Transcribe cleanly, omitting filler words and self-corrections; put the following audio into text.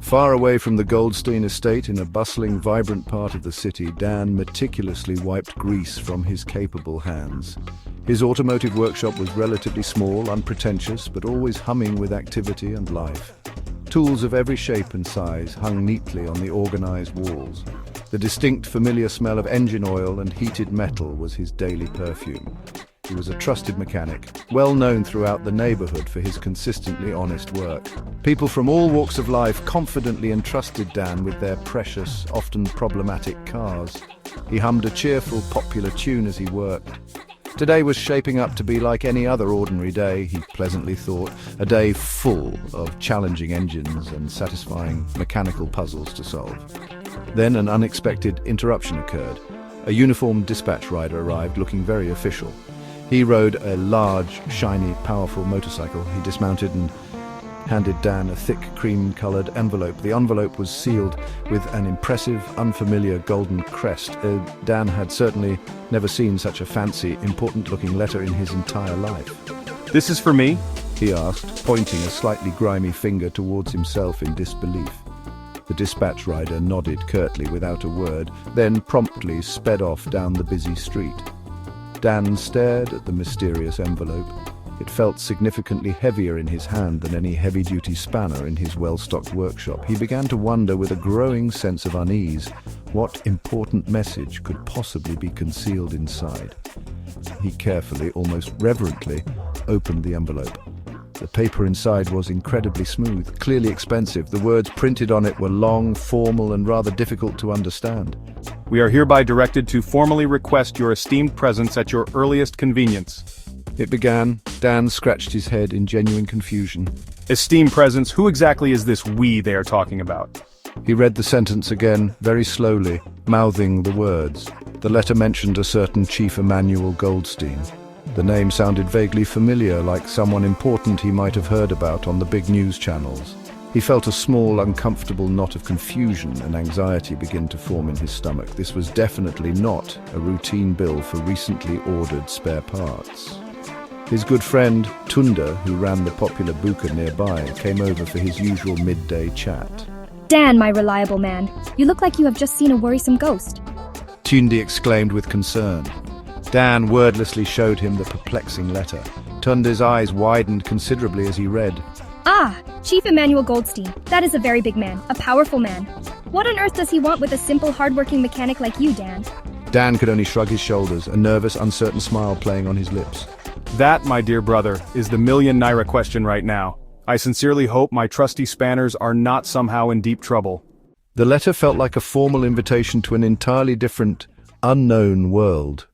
Far away from the Goldstein estate, in a bustling, vibrant part of the city, Dan meticulously wiped grease from his capable hands. His automotive workshop was relatively small, unpretentious, but always humming with activity and life. Tools of every shape and size hung neatly on the organized walls. The distinct, familiar smell of engine oil and heated metal was his daily perfume. He was a trusted mechanic, well known throughout the neighborhood for his consistently honest work. People from all walks of life confidently entrusted Dan with their precious, often problematic cars. He hummed a cheerful, popular tune as he worked. Today was shaping up to be like any other ordinary day, he pleasantly thought, a day full of challenging engines and satisfying mechanical puzzles to solve. Then an unexpected interruption occurred. A uniformed dispatch rider arrived, looking very official. He rode a large, shiny, powerful motorcycle. He dismounted and handed Dan a thick, cream-colored envelope. The envelope was sealed with an impressive, unfamiliar golden crest. Dan had certainly never seen such a fancy, important-looking letter in his entire life. "This is for me?" he asked, pointing a slightly grimy finger towards himself in disbelief. The dispatch rider nodded curtly without a word, then promptly sped off down the busy street. Dan stared at the mysterious envelope. It felt significantly heavier in his hand than any heavy-duty spanner in his well-stocked workshop. He began to wonder with a growing sense of unease what important message could possibly be concealed inside. He carefully, almost reverently, opened the envelope. The paper inside was incredibly smooth, clearly expensive. The words printed on it were long, formal, and rather difficult to understand. "We are hereby directed to formally request your esteemed presence at your earliest convenience." It began. Dan scratched his head in genuine confusion. "Esteemed presence, who exactly is this we they are talking about?" He read the sentence again, very slowly, mouthing the words. The letter mentioned a certain Chief Emmanuel Goldstein. The name sounded vaguely familiar, like someone important he might have heard about on the big news channels. He felt a small, uncomfortable knot of confusion and anxiety begin to form in his stomach. This was definitely not a routine bill for recently ordered spare parts. His good friend, Tunda, who ran the popular buka nearby, came over for his usual midday chat. "Dan, my reliable man, you look like you have just seen a worrisome ghost." Tundi exclaimed with concern. Dan wordlessly showed him the perplexing letter. Tunda's eyes widened considerably as he read. "Ah, Chief Emmanuel Goldstein. That is a very big man, a powerful man. What on earth does he want with a simple, hardworking mechanic like you, Dan?" Dan could only shrug his shoulders, a nervous, uncertain smile playing on his lips. "That, my dear brother, is the million-naira question right now. I sincerely hope my trusty spanners are not somehow in deep trouble." The letter felt like a formal invitation to an entirely different, unknown world.